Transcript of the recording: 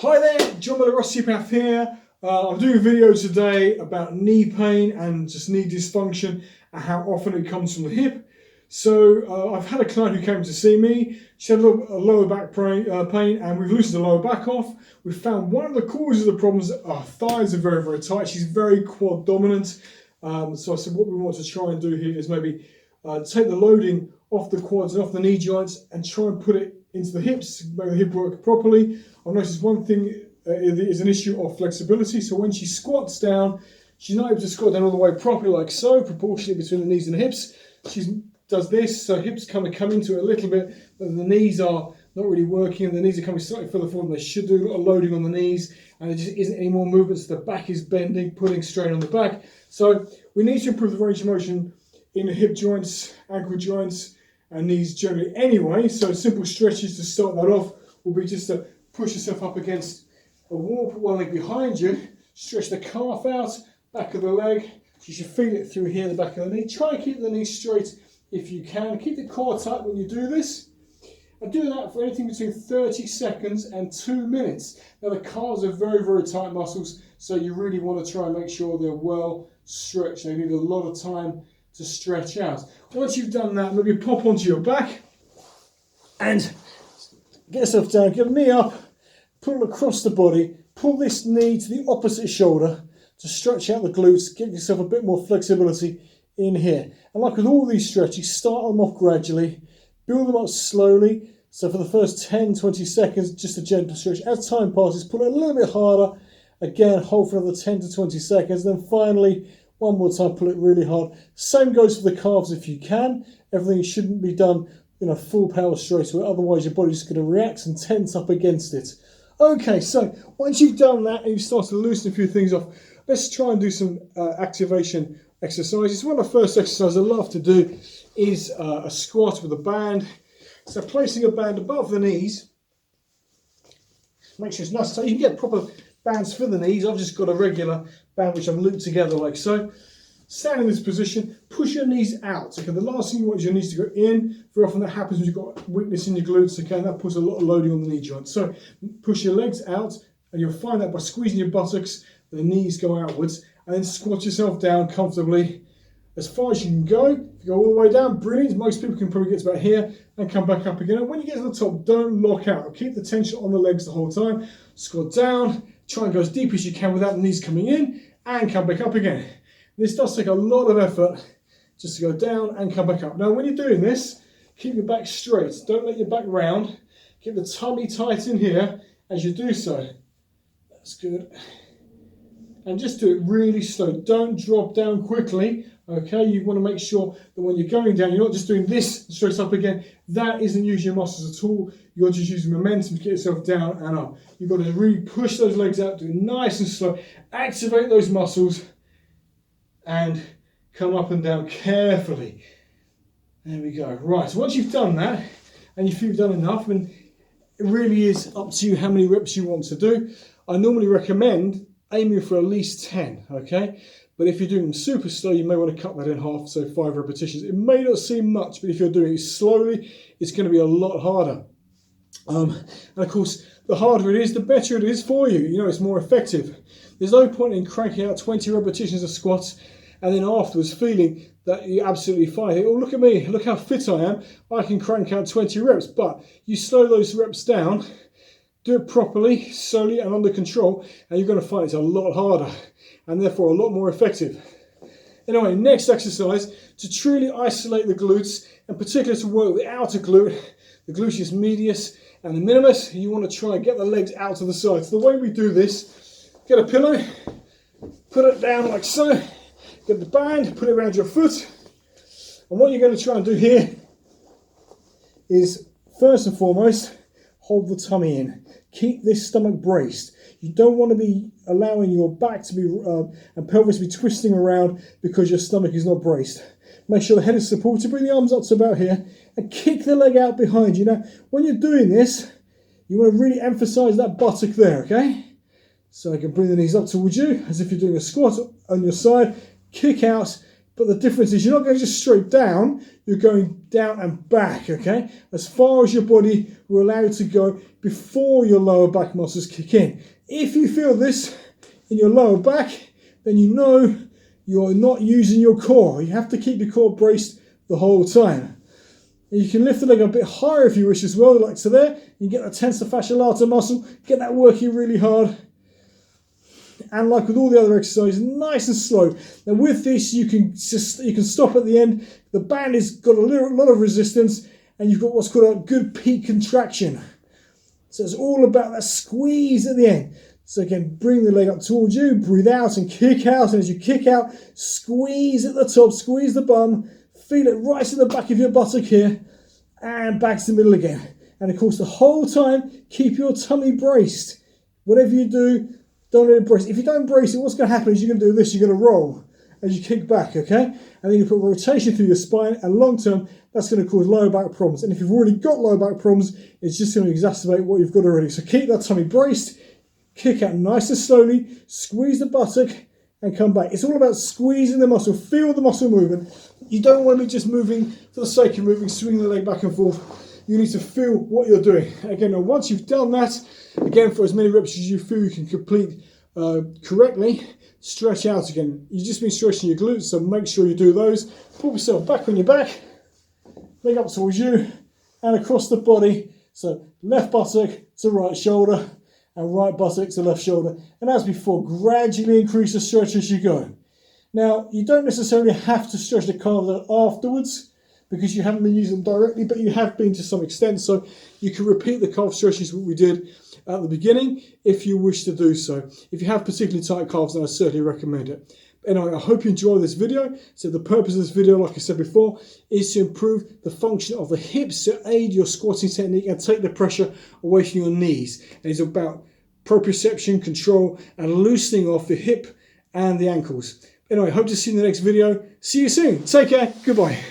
Hi there, John Miller, osteopath here. I'm doing a video today about knee pain and just knee dysfunction and how often it comes from the hip. So I've had a client who came to see me. She had a lower back pain and we've loosened the lower back off. We found one of the causes of the problems, our thighs are very, very tight. She's very quad dominant. So I said what we want to try and do here is maybe take the loading off the quads and off the knee joints and try and put it into the hips, make the hip work properly. I've noticed one thing is an issue of flexibility. So when she squats down, she's not able to squat down all the way properly like so, proportionally between the knees and the hips. She does this, so hips kind of come into it a little bit, but the knees are not really working and the knees are coming slightly further forward than they should do. A lot of loading on the knees and there just isn't any more movement, so the back is bending, putting strain on the back. So we need to improve the range of motion in the hip joints, ankle joints, and knees generally anyway. So simple stretches to start that off will be just to push yourself up against a wall, put one leg behind you, stretch the calf out, back of the leg. You should feel it through here, the back of the knee. Try and keep the knee straight if you can. Keep the core tight when you do this. And do that for anything between 30 seconds and 2 minutes. Now the calves are very, very tight muscles, so you really want to try and make sure they're well stretched. They need a lot of time to stretch out. Once you've done that, maybe pop onto your back and get yourself down, get a knee up, pull across the body, pull this knee to the opposite shoulder to stretch out the glutes, give yourself a bit more flexibility in here. And like with all these stretches, start them off gradually, build them up slowly. So for the first 10-20 seconds, just a gentle stretch. As time passes, pull it a little bit harder. Again, hold for another 10 to 20 seconds. Then finally, one more time, pull it really hard. Same goes for the calves if you can. Everything shouldn't be done in a full power straight away, otherwise your body's going to react and tense up against it. Okay, so once you've done that and you've started to loosen a few things off, let's try and do some activation exercises. One of the first exercises I love to do is a squat with a band. So placing a band above the knees, make sure it's nice. So you can get proper bands for the knees. I've just got a regular band which I've looped together like so. Stand in this position, push your knees out. Okay, the last thing you want is your knees to go in. Very often that happens when you've got weakness in your glutes. Okay, and that puts a lot of loading on the knee joint. So push your legs out, and you'll find that by squeezing your buttocks, the knees go outwards, and then squat yourself down comfortably as far as you can go. If you go all the way down, brilliant. Most people can probably get to about here and come back up again. And when you get to the top, don't lock out. Keep the tension on the legs the whole time. Squat down, try and go as deep as you can without the knees coming in, and come back up again. This does take a lot of effort just to go down and come back up. Now when you're doing this, keep your back straight. Don't let your back round. Keep the tummy tight in here as you do so. That's good. And just do it really slow. Don't drop down quickly. Okay, you want to make sure that when you're going down, you're not just doing this straight up again. That isn't using your muscles at all. You're just using momentum to get yourself down and up. You've got to really push those legs out, do it nice and slow. Activate those muscles and come up and down carefully. There we go. Right, so once you've done that and you feel you've done enough, and it really is up to you how many reps you want to do. I normally recommend aiming for at least 10, okay? But if you're doing them super slow, you may want to cut that in half, so 5 repetitions. It may not seem much, but if you're doing it slowly, it's going to be a lot harder. And of course, the harder it is, the better it is for you. You know, it's more effective. There's no point in cranking out 20 repetitions of squats and then afterwards feeling that you're absolutely fine. Oh, look at me, look how fit I am. I can crank out 20 reps. But you slow those reps down, do it properly, slowly and under control, and you're going to find it's a lot harder and therefore a lot more effective. Anyway, next exercise, to truly isolate the glutes, and particularly to work the outer glute, the gluteus medius and the minimus, you want to try and get the legs out to the side. So the way we do this, get a pillow, put it down like so, get the band, put it around your foot, and what you're going to try and do here is, first and foremost, hold the tummy in. Keep this stomach braced. You don't want to be allowing your back to be and pelvis to be twisting around because your stomach is not braced. Make sure the head is supported. Bring the arms up to about here and kick the leg out behind you. Now, when you're doing this, you want to really emphasize that buttock there, okay? So I can bring the knees up towards you as if you're doing a squat on your side. Kick out, But the difference is you're not going just straight down, you're going down and back, okay? As far as your body will allow you to go before your lower back muscles kick in. If you feel this in your lower back, then you know you're not using your core. You have to keep your core braced the whole time. And you can lift the leg a bit higher if you wish as well, like so there. You get that tensor fasciae lata muscle, get that working really hard. And like with all the other exercises, nice and slow. Now with this, you can stop at the end. The band has got a lot of resistance, and you've got what's called a good peak contraction. So it's all about that squeeze at the end. So again, bring the leg up towards you, breathe out and kick out. And as you kick out, squeeze at the top, squeeze the bum, feel it right to the back of your buttock here, and back to the middle again. And of course, the whole time, keep your tummy braced. Whatever you do, don't let it brace. If you don't brace it, what's going to happen is you're going to do this, you're going to roll as you kick back, okay? And then you put rotation through your spine, and long term, that's going to cause lower back problems. And if you've already got lower back problems, it's just going to exacerbate what you've got already. So keep that tummy braced, kick out nice and slowly, squeeze the buttock, and come back. It's all about squeezing the muscle, feel the muscle movement. You don't want to be just moving for the sake of moving, swinging the leg back and forth. You need to feel what you're doing. Again, now once you've done that, again, for as many reps as you feel you can complete correctly, stretch out again. You've just been stretching your glutes, so make sure you do those. Put yourself back on your back, leg up towards you, and across the body. So left buttock to right shoulder, and right buttock to left shoulder. And as before, gradually increase the stretch as you go. Now, you don't necessarily have to stretch the calves out afterwards, because you haven't been using them directly, but you have been to some extent. So you can repeat the calf stretches what we did at the beginning if you wish to do so. If you have particularly tight calves, then I certainly recommend it. Anyway, I hope you enjoyed this video. So the purpose of this video, like I said before, is to improve the function of the hips to aid your squatting technique and take the pressure away from your knees. And it's about proprioception, control, and loosening off the hip and the ankles. Anyway, hope to see you in the next video. See you soon. Take care. Goodbye.